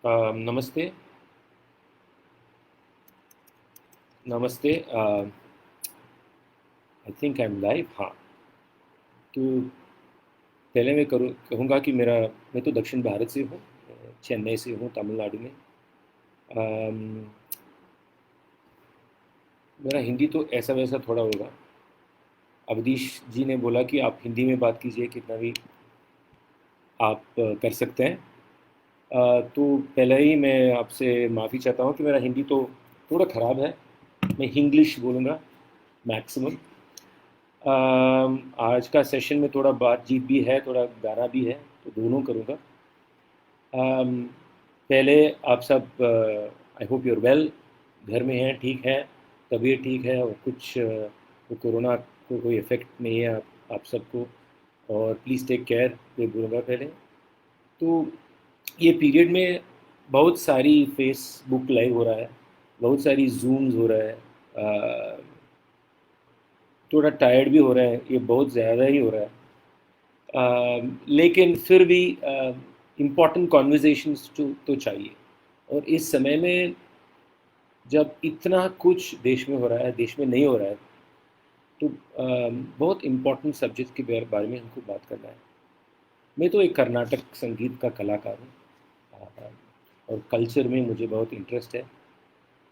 नमस्ते। नमस्ते। I think I am live. हाँ, तो पहले मैं कहूँगा कि मैं तो दक्षिण भारत से हूँ। चेन्नई से हूँ, तमिलनाडु में। अम, मेरा हिंदी तो ऐसा वैसा थोड़ा होगा। अवधीश जी ने बोला कि आप हिंदी में बात कीजिए, कितना भी आप कर सकते हैं। तो पहले ही मैं आपसे माफ़ी चाहता हूँ कि मेरा हिंदी तो थोड़ा ख़राब है। मैं हिंग्लिश बोलूँगा मैक्सिमम। आज का सेशन में थोड़ा बातचीत भी है, थोड़ा गाना भी है, तो दोनों करूँगा। अम, पहले आप सब, आई होप यूर वेल, घर में हैं, ठीक है, तबीयत ठीक है, और कुछ वो कोरोना को कोई इफ़ेक्ट नहीं है आप सबको। और प्लीज़ टेक केयर, ये बोलूँगा पहले। तो ये पीरियड में बहुत सारी फेसबुक लाइव हो रहा है, बहुत सारी जूम्स हो रहा है। थोड़ा टायर्ड भी हो रहा है, ये बहुत ज़्यादा ही हो रहा है। लेकिन फिर भी इम्पॉर्टेंट कॉन्वर्जेशंस तो चाहिए। और इस समय में जब इतना कुछ देश में हो रहा है, देश में नहीं हो रहा है, तो बहुत इम्पॉर्टेंट सब्जेक्ट के बारे में हमको बात करना है। मैं तो एक कर्नाटक संगीत का कलाकार हूँ, और कल्चर में मुझे बहुत इंटरेस्ट है।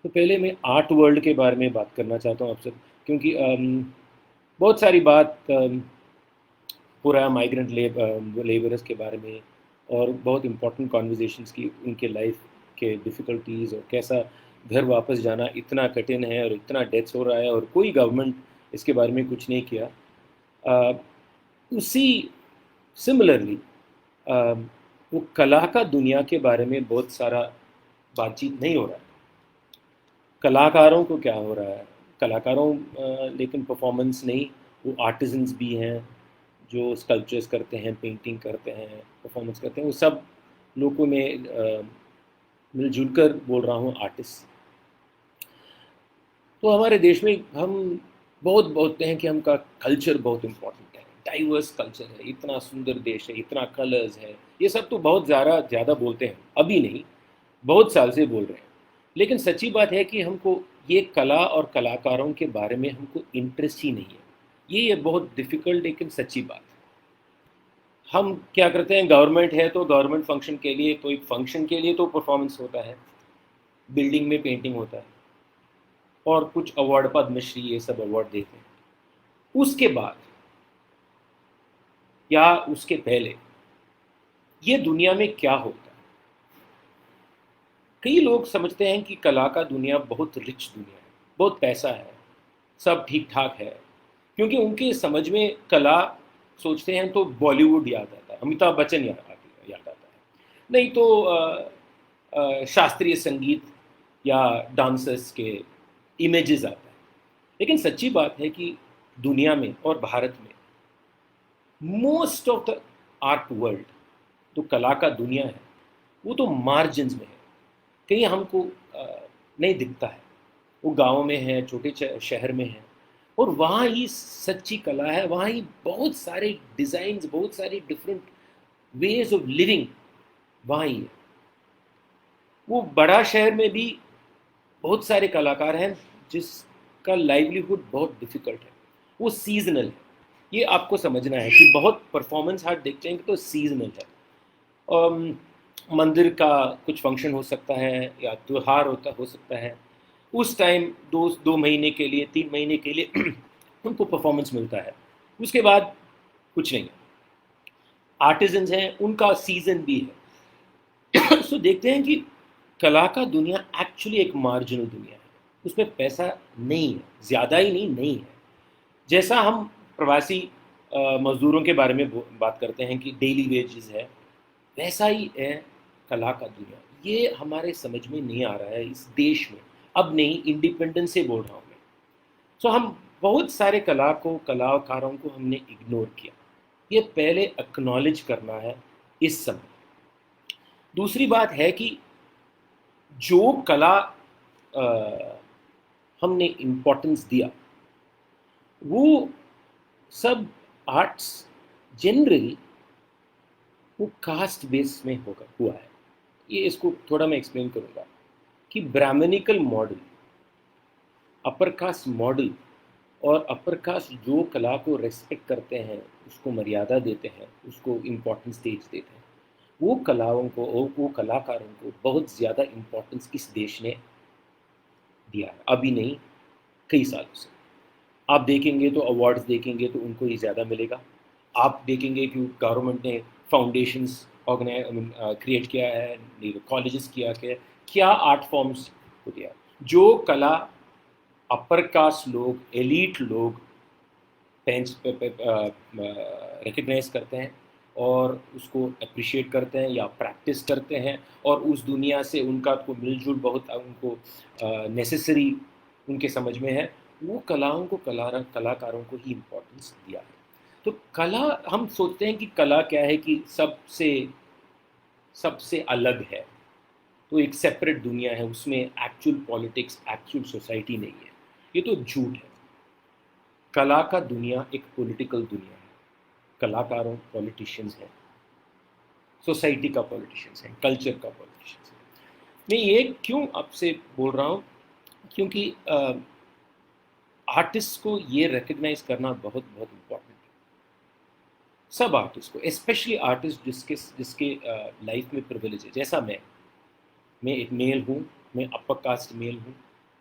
तो पहले मैं आर्ट वर्ल्ड के बारे में बात करना चाहता हूँ आपसे, क्योंकि बहुत सारी बात हो रहा है माइग्रेंट लेबरर्स के बारे में, और बहुत इंपॉर्टेंट कॉन्वर्जेशंस की उनके लाइफ के डिफ़िकल्टीज़, और कैसा घर वापस जाना इतना कठिन है, और इतना डेथ्स हो रहा है, और कोई गवर्नमेंट इसके बारे में कुछ नहीं किया। अ, उसी सिमिलरली वो कला का दुनिया के बारे में बहुत सारा बातचीत नहीं हो रहा है। कलाकारों को क्या हो रहा है, कलाकारों लेकिन परफॉर्मेंस नहीं, वो आर्टिजन्स भी हैं जो स्कल्पचर्स करते हैं, पेंटिंग करते हैं, परफॉर्मेंस करते हैं। वो सब लोगों में मिलजुल कर बोल रहा हूँ, आर्टिस्ट। तो हमारे देश में हम बहुत बोलते हैं कि हमका कल्चर बहुत इम्पोर्टेंट है, डाइवर्स कल्चर है, इतना सुंदर देश है, इतना कलर्स है। ये सब तो बहुत ज़्यादा ज़्यादा बोलते हैं, अभी नहीं, बहुत साल से बोल रहे हैं। लेकिन सच्ची बात है कि हमको ये कला और कलाकारों के बारे में हमको इंटरेस्ट ही नहीं है। ये बहुत डिफ़िकल्ट लेकिन सच्ची बात है। हम क्या करते हैं, गवर्नमेंट है तो गवर्नमेंट फंक्शन के लिए, तो एक फंक्शन के लिए तो परफॉर्मेंस होता है, बिल्डिंग में पेंटिंग होता है, और कुछ अवार्ड, पद्मश्री, ये सब अवार्ड देते हैं। उसके बाद या उसके पहले ये दुनिया में क्या होता है? कई लोग समझते हैं कि कला का दुनिया बहुत रिच दुनिया है, बहुत पैसा है, सब ठीक ठाक है, क्योंकि उनके समझ में कला सोचते हैं तो बॉलीवुड याद आता है, अमिताभ बच्चन याद आता है। नहीं तो शास्त्रीय संगीत या डांसर्स के इमेजेस आता है। लेकिन सच्ची बात है कि दुनिया में और भारत में most of the art world, तो कला का दुनिया है, वो तो मार्जिन्स में है, कहीं हमको नहीं दिखता है। वो गाँव में है, छोटे शहर में है, और वहाँ ही सच्ची कला है, वहाँ ही बहुत सारे डिज़ाइंस, बहुत सारी डिफरेंट वेज ऑफ लिविंग वहाँ ही है। वो बड़ा शहर में भी बहुत सारे कलाकार हैं जिसका लाइवलीहुड बहुत डिफ़िकल्ट है, वो सीज़नल है। ये आपको समझना है कि बहुत परफॉर्मेंस आर्ट देखते हैं तो सीज़नल है। अम, मंदिर का कुछ फंक्शन हो सकता है, या त्योहार हो सकता है, उस टाइम 2 महीने के लिए, 3 महीने के लिए उनको परफॉर्मेंस मिलता है, उसके बाद कुछ नहीं है। आर्टिजन्स हैं, उनका सीज़न भी है। सो देखते हैं कि कला का दुनिया एक्चुअली एक मार्जिनल दुनिया है, उसमें पैसा नहीं है, ज़्यादा ही नहीं, नहीं है। जैसा हम प्रवासी मज़दूरों के बारे में बात करते हैं कि डेली वेजेस है, वैसा ही है कला का दुनिया। ये हमारे समझ में नहीं आ रहा है इस देश में, अब नहीं, इंडिपेंडेंस से बोल रहा हूँ मैं। सो हम बहुत सारे कलाकारों को हमने इग्नोर किया। ये पहले एक्नॉलेज करना है इस समय। दूसरी बात है कि जो कला अ, हमने इम्पोर्टेंस दिया, वो सब आर्ट्स जनरली वो कास्ट बेस में होगा हुआ है। ये इसको थोड़ा मैं एक्सप्लेन करूँगा कि brahmanical model, upper caste model और अपर कास्ट जो कला को रेस्पेक्ट करते हैं, उसको मर्यादा देते हैं, उसको इम्पोर्टेंस स्टेज देते हैं, वो कलाओं को और वो कलाकारों को बहुत ज़्यादा इम्पोर्टेंस इस देश ने दिया है, अभी नहीं कई सालों से। आप देखेंगे तो अवार्ड्स देखेंगे तो उनको ही ज़्यादा मिलेगा। आप देखेंगे कि गवर्नमेंट ने फाउंडेशंस क्रिएट किया है, कॉलेजेस किया है, क्या आर्ट फॉर्म्स को दिया, जो कला अपर कास्ट लोग, एलीट लोग रिकग्नाइज करते हैं और उसको अप्रिशिएट करते हैं या प्रैक्टिस करते हैं, और उस दुनिया से उनका को मिलजुल बहुत उनको नेसेसरी उनके समझ में है, वो कलाओं को कलाकारों को ही इम्पोर्टेंस दिया है। तो कला, हम सोचते हैं कि कला क्या है कि सबसे सबसे अलग है, तो एक सेपरेट दुनिया है, उसमें एक्चुअल पॉलिटिक्स, एक्चुअल सोसाइटी नहीं है। ये तो झूठ है। कला का दुनिया एक पॉलिटिकल दुनिया है, कलाकारों पॉलिटिशियंस हैं, सोसाइटी का पॉलिटिशियंस हैं, कल्चर का पॉलिटिशियंस है। मैं ये क्यों आपसे बोल रहा हूँ, क्योंकि आर्टिस्ट को ये रिकग्नाइज करना बहुत बहुत इम्पोर्टेंट है। सब आर्टिस्ट को, स्पेशली आर्टिस्ट जिसके जिसके लाइफ में प्रिविलेज है, जैसा मैं एक मेल हूँ, मैं अपर कास्ट मेल हूँ,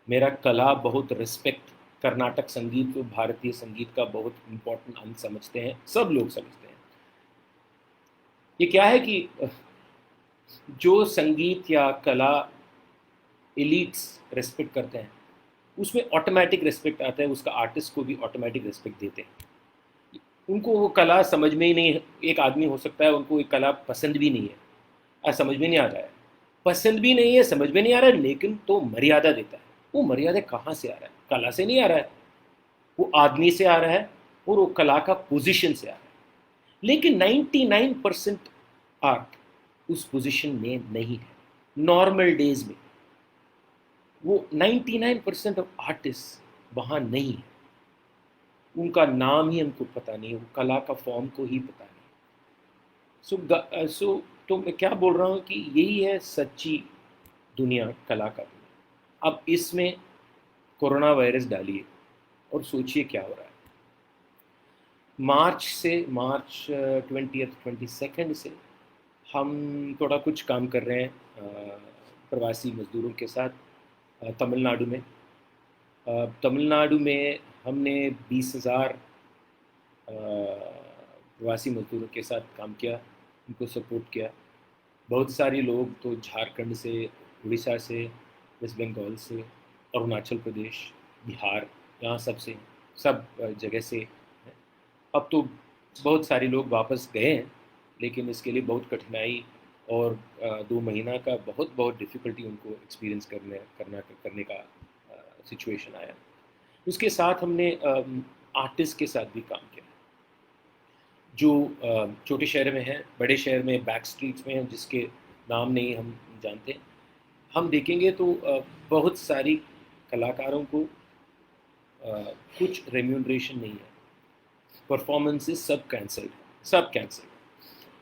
मेरा कला बहुत रिस्पेक्ट, कर्नाटक संगीत को भारतीय संगीत का बहुत इम्पोर्टेंट अंग समझते हैं, सब लोग समझते हैं। ये क्या है कि जो संगीत या कला एलिट्स रिस्पेक्ट करते हैं, उसमें ऑटोमेटिक रिस्पेक्ट आता है, उसका आर्टिस्ट को भी ऑटोमेटिक रिस्पेक्ट देते हैं। उनको वो कला समझ में ही नहीं, एक आदमी हो सकता है उनको एक कला पसंद भी नहीं है, समझ में नहीं आ रहा है, पसंद भी नहीं है, समझ में नहीं आ रहा है, लेकिन तो मर्यादा देता है। वो मर्यादा कहाँ से आ रहा है? कला से नहीं आ रहा है, वो आदमी से आ रहा है और वो कला का पोजीशन से आ रहा है। लेकिन 99% आर्ट उस पोजीशन में नहीं है। नॉर्मल डेज में वो 99% ऑफ आर्टिस्ट वहाँ नहीं है, उनका नाम ही हमको पता नहीं, वो कला का फॉर्म को ही पता नहीं। सो तो मैं क्या बोल रहा हूँ कि यही है सच्ची दुनिया, कला का दुनिया। अब इसमें कोरोना वायरस डालिए और सोचिए क्या हो रहा है। मार्च 20th 22nd से हम थोड़ा कुछ काम कर रहे हैं प्रवासी मज़दूरों के साथ तमिलनाडु में। तमिलनाडु में हमने 20,000 प्रवासी मज़दूरों के साथ काम किया, उनको सपोर्ट किया। बहुत सारे लोग तो झारखंड से, उड़ीसा से, वेस्ट बंगाल से, अरुणाचल प्रदेश, बिहार, यहाँ सब जगह से हैं। अब तो बहुत सारे लोग वापस गए हैं, लेकिन इसके लिए बहुत कठिनाई और 2 महीना का बहुत बहुत डिफ़िकल्टी उनको एक्सपीरियंस करने का सिचुएशन आया। उसके साथ हमने आर्टिस्ट के साथ भी काम किया, जो छोटे शहर में हैं, बड़े शहर में बैक स्ट्रीट्स में हैं, जिसके नाम नहीं हम जानते। हम देखेंगे तो बहुत सारी कलाकारों को कुछ रेम्यूनरेशन नहीं है, परफॉर्मेंसेस सब कैंसिल,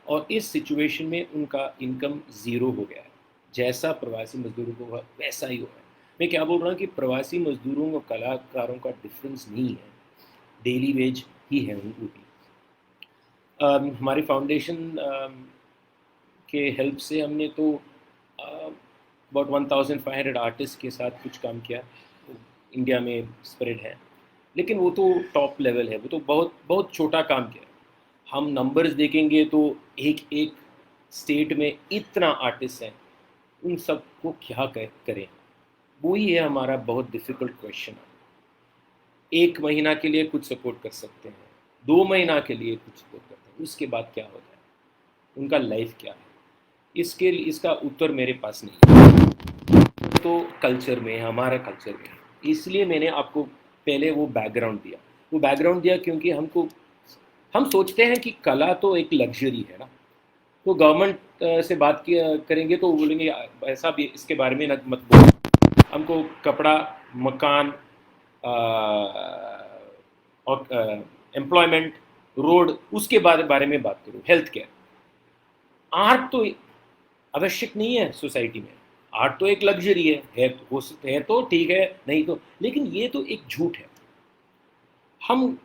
और इस सिचुएशन में उनका इनकम ज़ीरो हो गया है। जैसा प्रवासी मज़दूरों को हुआ वैसा ही हुआ है। मैं क्या बोल रहा हूँ कि प्रवासी मज़दूरों और कलाकारों का डिफरेंस नहीं है, डेली वेज ही है उनको भी। हमारी फाउंडेशन के हेल्प से हमने तो अबाउट 1,500 आर्टिस्ट के साथ कुछ काम किया, इंडिया में स्प्रेड है, लेकिन वो तो टॉप लेवल है, वो तो बहुत बहुत छोटा काम किया। हम नंबर्स देखेंगे तो एक एक स्टेट में इतना आर्टिस्ट हैं, उन सबको क्या करें, वही है हमारा बहुत डिफ़िकल्ट क्वेश्चन। 1 महीना के लिए कुछ सपोर्ट कर सकते हैं, 2 महीना के लिए कुछ सपोर्ट करते हैं, उसके बाद क्या होता है, उनका लाइफ क्या है, इसका उत्तर मेरे पास नहीं है। तो कल्चर में, हमारा कल्चर में, इसलिए मैंने आपको पहले वो बैकग्राउंड दिया क्योंकि हम सोचते हैं कि कला तो एक लग्जरी है ना, तो गवर्नमेंट से बात करेंगे तो वो बोलेंगे ऐसा भी इसके बारे में मत बोलो, हमको कपड़ा, मकान और एम्प्लॉयमेंट, रोड, उसके बारे में बात करो, हेल्थ केयर। आर्ट तो आवश्यक नहीं है सोसाइटी में। आर्ट तो एक लग्जरी है तो ठीक है, नहीं तो, लेकिन ये तो एक झूठ है। हम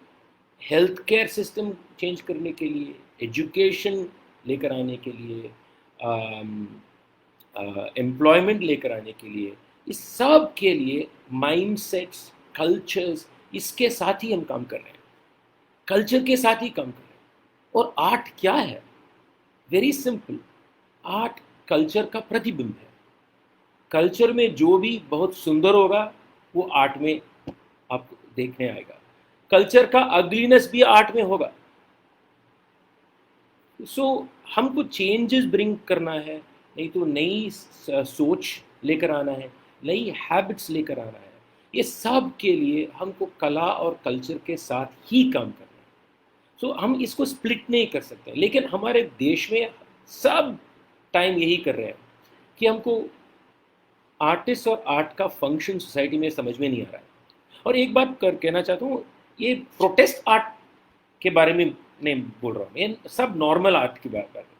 हेल्थ केयर सिस्टम चेंज करने के लिए, एजुकेशन लेकर आने के लिए, एम्प्लॉयमेंट लेकर आने के लिए, इस सब के लिए माइंडसेट्स, कल्चर्स, इसके साथ ही हम काम कर रहे हैं, कल्चर के साथ ही काम कर रहे हैं। और आर्ट क्या है? वेरी सिंपल, आर्ट कल्चर का प्रतिबिंब है। कल्चर में जो भी बहुत सुंदर होगा वो आर्ट में आपको देखने आएगा। कल्चर का अगलीनेस भी आर्ट में होगा। सो हमको चेंजेस ब्रिंग करना है, नहीं तो नई सोच लेकर आना है, नई हैबिट्स लेकर आना है। ये सब के लिए हमको कला और कल्चर के साथ ही काम करना है। सो हम इसको स्प्लिट नहीं कर सकते, लेकिन हमारे देश में सब टाइम यही कर रहे हैं कि हमको आर्टिस्ट और आर्ट का फंक्शन सोसाइटी में समझ में नहीं आ रहा है। और एक बात कहना चाहता हूँ, ये प्रोटेस्ट आर्ट के बारे में नहीं बोल रहा हूँ, ये सब नॉर्मल आर्ट की बात कर रहा हूँ।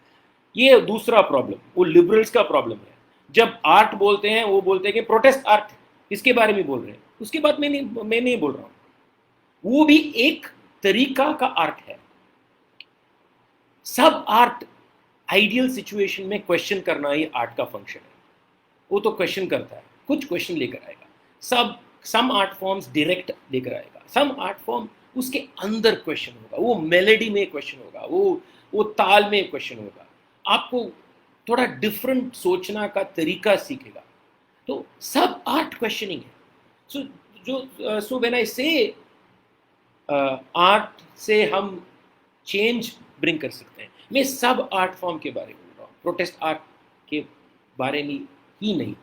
ये दूसरा प्रॉब्लम, वो लिबरल्स का प्रॉब्लम है। जब आर्ट बोलते हैं वो बोलते हैं कि प्रोटेस्ट आर्ट इसके बारे में बोल रहे हैं, उसके बाद मैं नहीं बोल रहा हूँ। वो भी एक तरीका का आर्ट है। सब आर्ट आइडियल सिचुएशन में क्वेश्चन करना ही आर्ट का फंक्शन है। वो तो क्वेश्चन करता है, कुछ क्वेश्चन लेकर आएगा। सम आर्ट फॉर्म्स डायरेक्ट लेकर आएगा, सम आर्ट फॉर्म उसके अंदर क्वेश्चन होगा, वो मेलेडी में क्वेश्चन होगा, वो ताल में क्वेश्चन होगा, आपको थोड़ा डिफरेंट सोचना का तरीका सीखेगा। तो सब आर्ट क्वेश्चनिंग है। सो व्हेन आई से आर्ट से हम चेंज ब्रिंग कर सकते हैं, मैं सब आर्ट फॉर्म के बारे में बोल रहा हूँ, प्रोटेस्ट आर्ट के बारे में ही नहीं,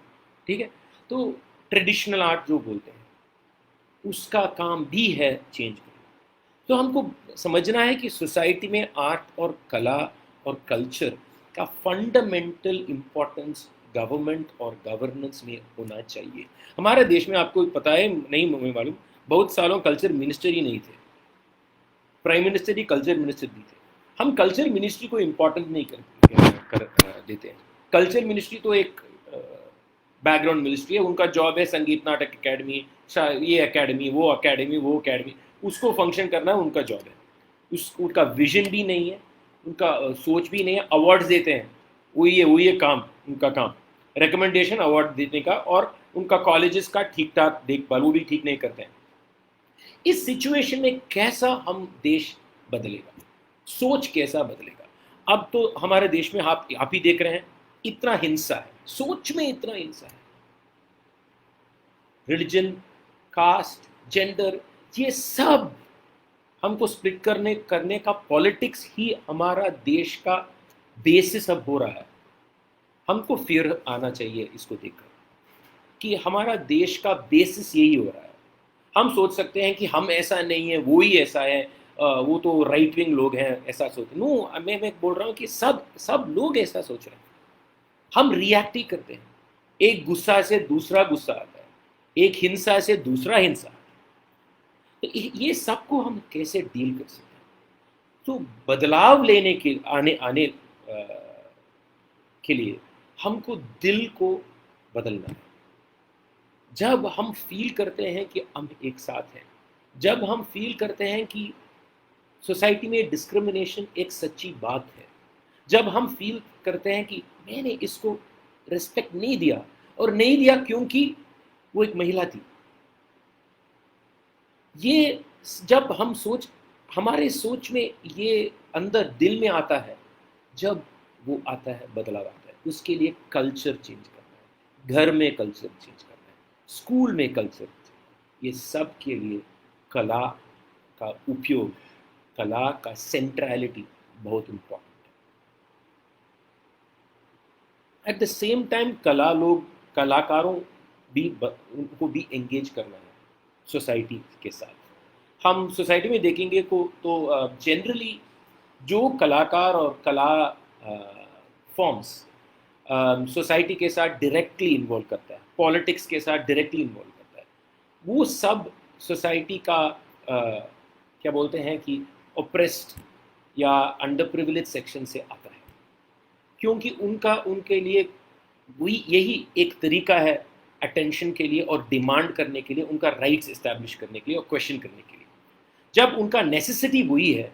ठीक है। तो ट्रेडिशनल आर्ट जो बोलते हैं उसका काम भी है चेंज करना। तो हमको समझना है कि सोसाइटी में आर्ट और कला और कल्चर का फंडामेंटल इम्पोर्टेंस गवर्नमेंट और गवर्नेंस में होना चाहिए। हमारे देश में आपको पता है, नहीं मुझे मालूम, बहुत सालों कल्चर मिनिस्टर ही नहीं थे, प्राइम मिनिस्टर ही कल्चर मिनिस्टर भी थे। हम कल्चर मिनिस्ट्री को इम्पोर्टेंट नहीं कर देते हैं। कल्चर मिनिस्ट्री तो एक बैकग्राउंड मिनिस्ट्री है, उनका जॉब है संगीत नाटक अकेडमी, ये अकेडमी, वो अकेडमी, उसको फंक्शन करना उनका जॉब है। उनका विजन भी नहीं है, उनका सोच भी नहीं है, अवार्ड्स देते हैं, वही है काम, उनका काम रिकमेंडेशन अवार्ड देने का, और उनका कॉलेजेस का ठीक ठाक देखभाल वो भी ठीक नहीं करते हैं। इस सिचुएशन में कैसा हम देश बदलेगा, सोच कैसा बदलेगा? अब तो हमारे देश में आप ही देख रहे हैं, इतना हिंसा है, सोच में इतना हिंसा है। रिलीजन, कास्ट, जेंडर, ये सब हमको स्प्लिट करने का पॉलिटिक्स ही हमारा देश का बेसिस अब हो रहा है। हमको फियर आना चाहिए इसको देखकर कि हमारा देश का बेसिस यही हो रहा है। हम सोच सकते हैं कि हम ऐसा नहीं है, वो ही ऐसा है, वो तो राइट विंग लोग हैं ऐसा सोचते। नो, मैं बोल रहा हूँ कि सब लोग ऐसा सोच रहे हैं। हम रिएक्ट ही करते हैं, एक गुस्सा से दूसरा गुस्सा आता है, एक हिंसा से दूसरा हिंसा आता है। तो ये सबको हम कैसे डील कर सकते हैं? तो बदलाव लेने के आने के लिए हमको दिल को बदलना है। जब हम फील करते हैं कि हम एक साथ हैं, जब हम फील करते हैं कि सोसाइटी में डिस्क्रिमिनेशन एक सच्ची बात है, जब हम फील करते हैं कि मैंने इसको रिस्पेक्ट नहीं दिया, और नहीं दिया क्योंकि वो एक महिला थी, ये जब हम हमारे सोच में ये अंदर दिल में आता है, जब वो आता है, बदलाव आता है। उसके लिए कल्चर चेंज करना है, घर में कल्चर चेंज करना है, स्कूल में कल्चर, ये सब के लिए कला का उपयोग, कला का सेंट्रलिटी बहुत इम्पोर्टेंट है। एट द सेम टाइम कलाकारों उनको भी एंगेज करना है सोसाइटी के साथ। हम सोसाइटी में देखेंगे को तो जनरली जो कलाकार और कला फॉर्म्स सोसाइटी के साथ डायरेक्टली इन्वॉल्व करता है, पॉलिटिक्स के साथ डायरेक्टली इन्वॉल्व करता है, वो सब सोसाइटी का क्या बोलते हैं कि ओप्रेस्ड या अंडर प्रिविलेज सेक्शन से आता है। क्योंकि उनका उनके लिए वही यही एक तरीका है अटेंशन के लिए और डिमांड करने के लिए, उनका राइट्स इस्टेब्लिश करने के लिए और क्वेश्चन करने के लिए। जब उनका नेसेसिटी वही है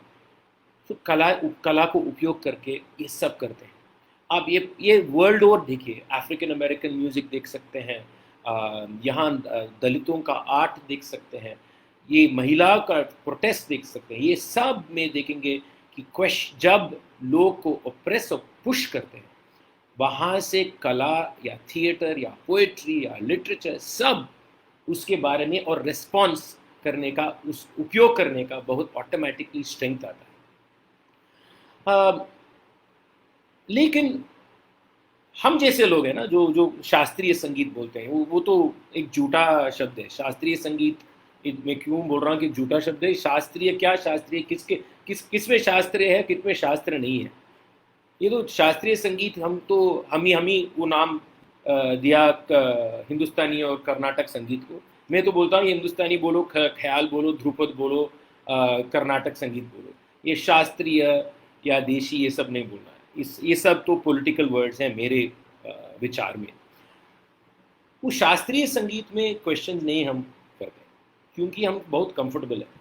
तो कला को उपयोग करके ये सब करते हैं। आप ये वर्ल्ड ओवर देखिए, अफ्रीकन अमेरिकन म्यूज़िक देख सकते हैं, यहाँ दलितों का आर्ट देख सकते हैं, ये महिलाओं का प्रोटेस्ट देख सकते हैं। ये सब में देखेंगे कि जब लोग को ऑप्रेस और पुश करते हैं, वहाँ से कला या थिएटर या पोएट्री या लिटरेचर सब उसके बारे में और रिस्पॉन्स करने का, उस उपयोग करने का बहुत ऑटोमेटिकली स्ट्रेंथ आता है। लेकिन हम जैसे लोग हैं ना, जो जो शास्त्रीय संगीत बोलते हैं, वो तो एक झूठा शब्द है। शास्त्रीय संगीत, मैं क्यों बोल रहा हूँ कि झूठा शब्द है? शास्त्रीय क्या, शास्त्रीय किसमें शास्त्र है, किसमें शास्त्र नहीं है? ये तो शास्त्रीय संगीत हम ही वो नाम दिया हिंदुस्तानी और कर्नाटक संगीत को। मैं तो बोलता हूँ हिंदुस्तानी बोलो, ख्याल बोलो, ध्रुपद बोलो, कर्नाटक संगीत बोलो। ये शास्त्रीय या देशी ये सब नहीं बोलना है। ये सब तो पॉलिटिकल वर्ड्स हैं मेरे विचार में। वो शास्त्रीय संगीत में क्वेश्चन नहीं हम करते क्योंकि हम बहुत कंफर्टेबल है।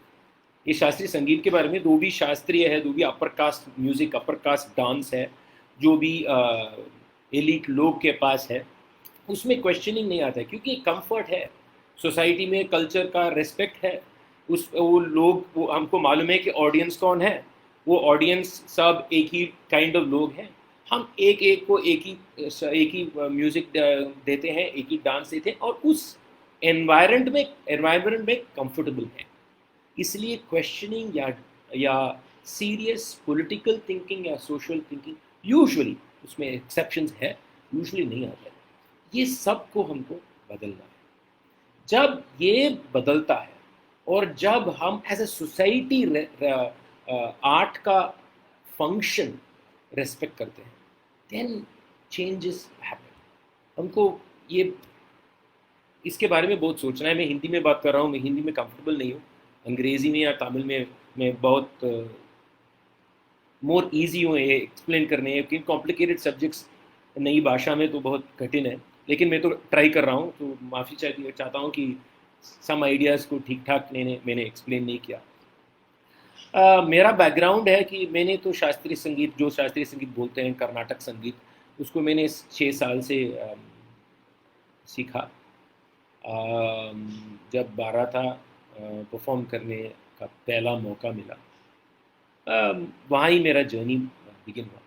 ये शास्त्रीय संगीत के बारे में दो भी शास्त्रीय है, दो भी upper caste music, upper caste dance है, जो भी एलिट लोग के पास है, उसमें क्वेश्चनिंग नहीं आता है क्योंकि कंफर्ट है। सोसाइटी में कल्चर का रिस्पेक्ट है। वो लोग, वो हमको मालूम है कि ऑडियंस कौन है। वो ऑडियंस सब एक ही काइंड ऑफ लोग हैं। हम एक एक को एक ही म्यूजिक देते हैं, एक ही डांस देते हैं और उस एनवायरनमेंट में कंफर्टेबल है। इसलिए क्वेश्चनिंग या सीरियस पॉलिटिकल थिंकिंग या सोशल थिंकिंग यूजुअली, उसमें एक्सेप्शंस है, यूजुअली नहीं आता है। ये सब को हमको बदलना है। जब ये बदलता है और जब हम एज ए सोसाइटी आर्ट का फंक्शन रेस्पेक्ट करते हैं, देन चेंजेस हैपन। हमको ये इसके बारे में बहुत सोचना है। मैं हिंदी में बात कर रहा हूँ, मैं हिंदी में कंफर्टेबल नहीं हूँ। अंग्रेज़ी में या तमिल में मैं बहुत मोर ईजी हूँ ये एक्सप्लेन करने, क्योंकि कॉम्प्लिकेटेड सब्जेक्ट्स नई भाषा में तो बहुत कठिन है। लेकिन मैं तो ट्राई कर रहा हूँ, तो माफ़ी चाहता हूँ कि सम आइडियाज़ को ठीक ठाक मैंने एक्सप्लेन नहीं किया। मेरा बैकग्राउंड है कि मैंने तो शास्त्रीय संगीत, जो शास्त्रीय संगीत बोलते हैं कर्नाटक संगीत, उसको मैंने 6 साल से सीखा। जब 12 था, परफॉर्म करने का पहला मौका मिला, वहाँ ही मेरा जर्नी बिगिन हुआ।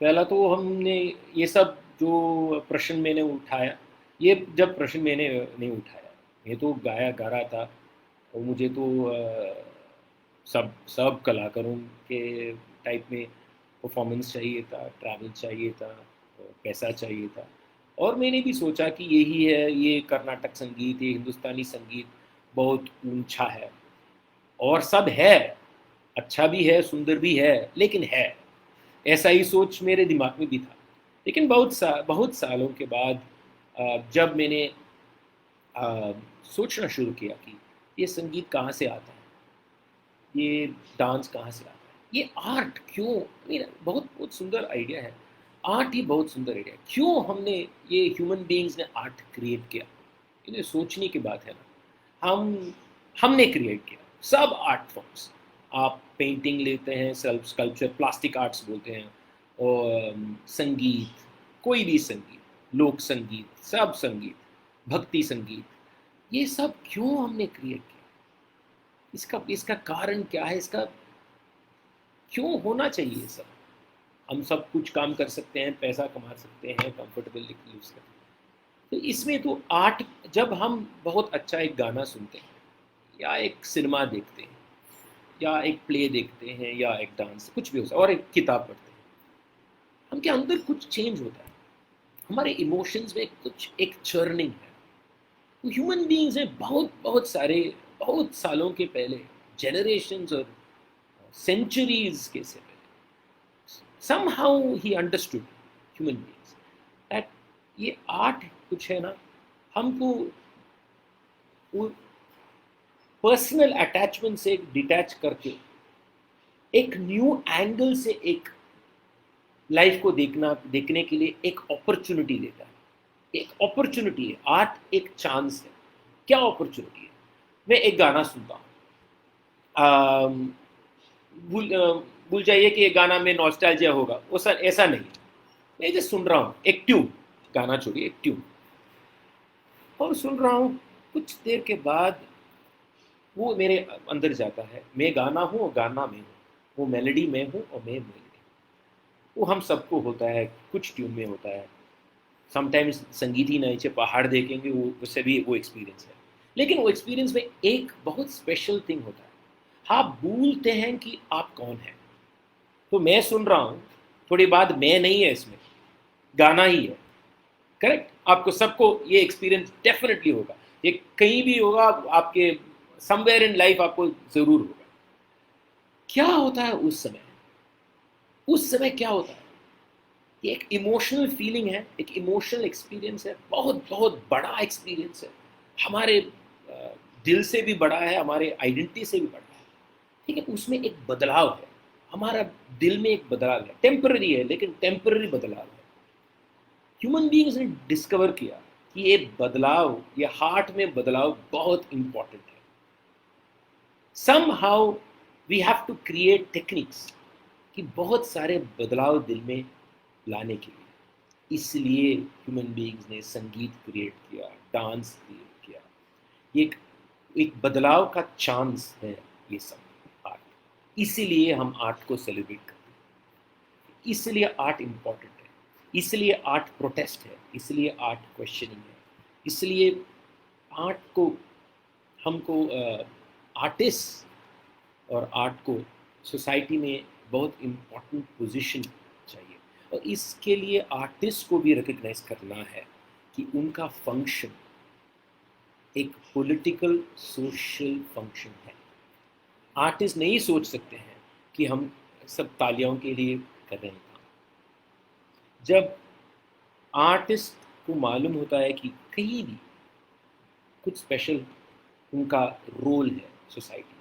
पहला तो हमने ये सब जो प्रश्न मैंने उठाया, ये जब प्रश्न मैंने नहीं उठाया, मैं तो गाया गा रहा था और मुझे तो सब कलाकारों के टाइप में परफॉर्मेंस चाहिए था, ट्रैवल चाहिए था, पैसा चाहिए था। और मैंने भी सोचा कि यही है, ये कर्नाटक संगीत, ये हिंदुस्तानी संगीत बहुत ऊंचा है और सब है, अच्छा भी है, सुंदर भी है, लेकिन है। ऐसा ही सोच मेरे दिमाग में भी था। लेकिन बहुत सालों के बाद जब मैंने सोचना शुरू किया कि ये संगीत कहाँ से आता है, ये डांस कहाँ से आता है, ये आर्ट क्यों, बहुत बहुत सुंदर आइडिया है। आर्ट ही बहुत सुंदर आइडिया है। क्यों हमने ये ह्यूमन बीइंग्स ने आर्ट क्रिएट किया? ये सोचने की बात है ना। हमने क्रिएट किया सब आर्ट फॉर्म्स। आप पेंटिंग लेते हैं, सेल्फ स्कल्पचर, प्लास्टिक आर्ट्स बोलते हैं, और संगीत, कोई भी संगीत, लोक संगीत, सब संगीत, भक्ति संगीत, ये सब क्यों हमने क्रिएट किया? इसका कारण क्या है? इसका क्यों होना चाहिए? सब हम सब कुछ काम कर सकते हैं, पैसा कमा सकते हैं, कंफर्टेबल यूज सकते हैं, तो इसमें तो आर्ट, जब हम बहुत अच्छा एक गाना सुनते हैं या एक सिनेमा देखते हैं या एक प्ले देखते हैं या एक डांस, कुछ भी हो सकता है, और एक किताब पढ़ते हैं, हम के अंदर कुछ चेंज होता है, हमारे इमोशंस में कुछ एक चर्निंग है। तो ह्यूमन बीइंग्स हैं बहुत बहुत सारे, बहुत सालों के पहले, जनरेशंस और सेंचुरीज के से पहले, somehow he understood human beings that ये आर्ट कुछ है ना, हमको पर्सनल अटैचमेंट से डिटैच करके एक न्यू एंगल से एक लाइफ को देखने के लिए एक अपॉर्चुनिटी देता है। एक अपॉर्चुनिटी है, आर्ट एक चांस है। क्या अपॉर्चुनिटी है? मैं एक गाना सुनता हूँ, अम, भूल जाइए कि ये गाना में नॉस्टैल्जिया होगा, वो सर ऐसा नहीं है। मैं जस्ट सुन रहा हूँ एक ट्यून, गाना छोड़िए, एक ट्यून, और सुन रहा हूँ। कुछ देर के बाद वो मेरे अंदर जाता है। मैं गाना हूँ और गाना में हूँ, वो मेलोडी में हूँ और मैं मेलोडी। वो हम सबको होता है, कुछ ट्यून में होता है। समटाइम्स संगीत ही नहीं, चाहे पहाड़ देखेंगे, वो उससे भी वो एक्सपीरियंस है। लेकिन वो एक्सपीरियंस में एक बहुत स्पेशल थिंग होता है, आप भूलते हैं कि आप कौन हैं। तो मैं सुन रहा हूँ, थोड़ी बाद मैं नहीं है इसमें, गाना ही है। करेक्ट? आपको सबको ये एक्सपीरियंस डेफिनेटली होगा, ये कहीं भी होगा आपके, समवेयर इन लाइफ आपको ज़रूर होगा। क्या होता है उस समय? उस समय क्या होता है? ये एक इमोशनल फीलिंग है, एक इमोशनल एक्सपीरियंस है, बहुत बहुत बड़ा एक्सपीरियंस है। हमारे दिल से भी बड़ा है, हमारे आइडेंटिटी से भी बड़ा है। ठीक है, उसमें एक बदलाव है। हमारा दिल में एक बदलाव है, टेम्पररी है, लेकिन टेम्पररी बदलाव है। ह्यूमन बीइंग्स ने डिस्कवर किया कि ये बदलाव, ये हार्ट में बदलाव बहुत इंपॉर्टेंट है। somehow we have to create techniques कि बहुत सारे बदलाव दिल में लाने के लिए। इसलिए ह्यूमन बीइंग्स ने संगीत क्रिएट किया, डांस क्रिएट किया। ये एक बदलाव का चांस है ये सब आर्ट। इसीलिए हम आर्ट को सेलिब्रेट करते हैं, इसलिए आर्ट इम्पॉर्टेंट है, इसलिए आर्ट प्रोटेस्ट है, इसलिए आर्ट क्वेश्चनिंग है, इसलिए आर्ट को, हमको आर्टिस्ट और आर्ट को सोसाइटी में बहुत इम्पोर्टेंट पोजीशन चाहिए। और इसके लिए आर्टिस्ट को भी रिकग्नाइज करना है कि उनका फंक्शन एक पॉलिटिकल सोशल फंक्शन है। आर्टिस्ट नहीं सोच सकते हैं कि हम सब तालियों के लिए कर रहे हैं काम। जब आर्टिस्ट को मालूम होता है कि कहीं भी कुछ स्पेशल उनका रोल है सोसाइटी में।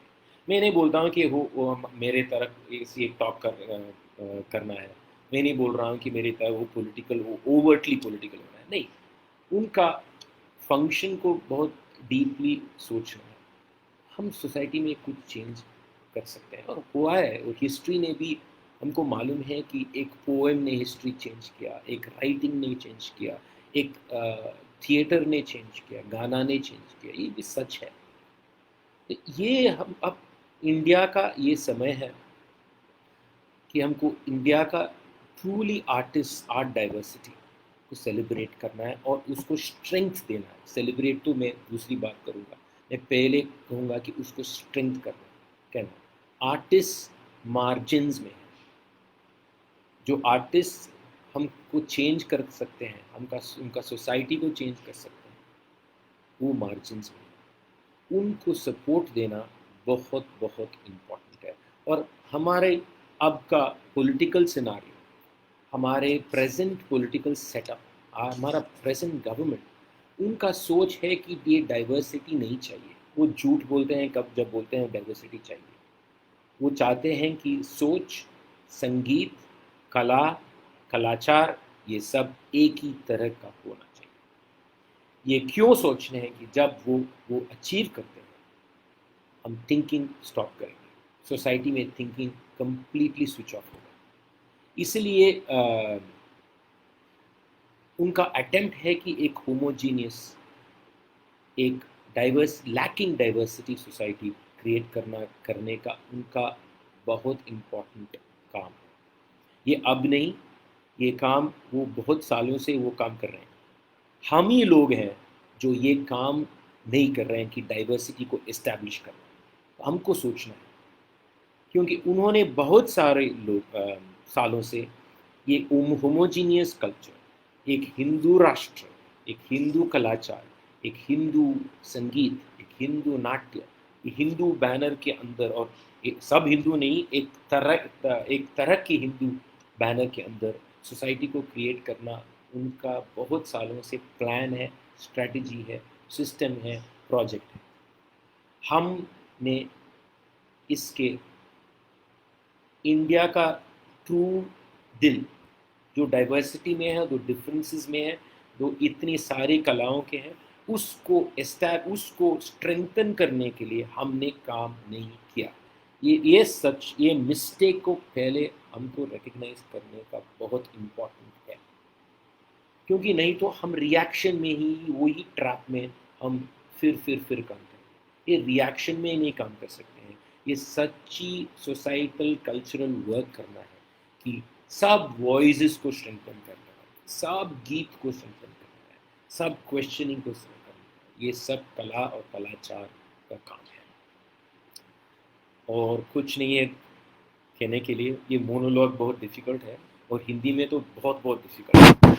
मैं नहीं बोलता हूँ कि वो मेरे तरफ इसी एक टॉप करना है। मैं नहीं बोल रहा हूँ कि मेरी तरफ वो पॉलिटिकल, वो ओवर्टली पॉलिटिकल होना है, नहीं। उनका फंक्शन को बहुत डीपली सोचना है। हम सोसाइटी में कुछ चेंज कर सकते हैं, और हुआ है। और हिस्ट्री ने भी हमको मालूम है कि एक पोएम ने हिस्ट्री चेंज किया, एक राइटिंग ने चेंज किया, एक थिएटर ने चेंज किया, गाना ने चेंज किया। ये भी सच है। तो ये हम अब इंडिया का ये समय है कि हमको इंडिया का ट्रूली आर्टिस्ट, आर्ट डाइवर्सिटी को सेलिब्रेट करना है और उसको स्ट्रेंथ देना है। सेलिब्रेट तो मैं दूसरी बात करूँगा, मैं पहले कहूँगा कि उसको स्ट्रेंथ करना कहना। आर्टिस्ट मार्जिन्स में है, जो आर्टिस्ट हमको चेंज कर सकते हैं, उनका सोसाइटी को चेंज कर सकते हैं, वो मार्जिन्स में है। उनको सपोर्ट देना बहुत बहुत इम्पोर्टेंट है। और हमारे अब का पॉलिटिकल सिनारियो, हमारे प्रेजेंट पॉलिटिकल सेटअप, हमारा प्रेजेंट गवर्नमेंट, उनका सोच है कि ये डाइवर्सिटी नहीं चाहिए। वो झूठ बोलते हैं कब जब बोलते हैं डाइवर्सिटी चाहिए। वो चाहते हैं कि सोच, संगीत, कला, कलाचार, ये सब एक ही तरह का होना चाहिए। ये क्यों सोचते हैं कि जब वो अचीव करते हैं, हम थिंकिंग स्टॉप करेंगे, सोसाइटी में थिंकिंग कंप्लीटली स्विच ऑफ होगा। इसलिए उनका अटेम्प्ट है कि एक होमोजीनियस, एक diverse, lacking diversity society create करने का उनका बहुत इम्पोर्टेंट काम है। ये अब नहीं, ये काम वो बहुत सालों से वो काम कर रहे हैं। हम ही लोग हैं जो ये काम नहीं कर रहे हैं कि डाइवर्सिटी को इस्टेब्लिश करना। तो हमको सोचना है, क्योंकि उन्होंने बहुत सारे सालों से ये होमोजीनियस कल्चर, एक हिंदू राष्ट्र, एक हिंदू कलाचार, एक हिंदू संगीत, एक हिंदू नाट्य, हिंदू बैनर के अंदर, और सब हिंदू नहीं, एक तरह की हिंदू बैनर के अंदर सोसाइटी को क्रिएट करना उनका बहुत सालों से प्लान है, स्ट्रेटजी है, सिस्टम है, प्रोजेक्ट है। हमने इसके इंडिया का ट्रू दिल जो डाइवर्सिटी में है, जो डिफरेंसेस में है, जो इतनी सारी कलाओं के हैं, उसको स्ट्रेंथन करने के लिए हमने काम नहीं किया। ये मिस्टेक को पहले हमको रिकग्नाइज करने का बहुत इम्पोर्टेंट है, क्योंकि नहीं तो हम रिएक्शन में ही वही ट्रैप में हम फिर काम करेंगे। ये रिएक्शन में नहीं काम कर सकते हैं, ये सच्ची सोसाइटल कल्चरल वर्क करना है कि सब वॉइसेस को स्ट्रेंथन करना है, सब गीत को स्ट्रेंथन करना है, सब क्वेश्चनिंग को स्ट्रेंथन करना है। ये सब कला और कलाचार का काम है, और कुछ नहीं है कहने के लिए। ये मोनोलॉग बहुत डिफ़िकल्ट है, और हिंदी में तो बहुत बहुत डिफ़िकल्ट है।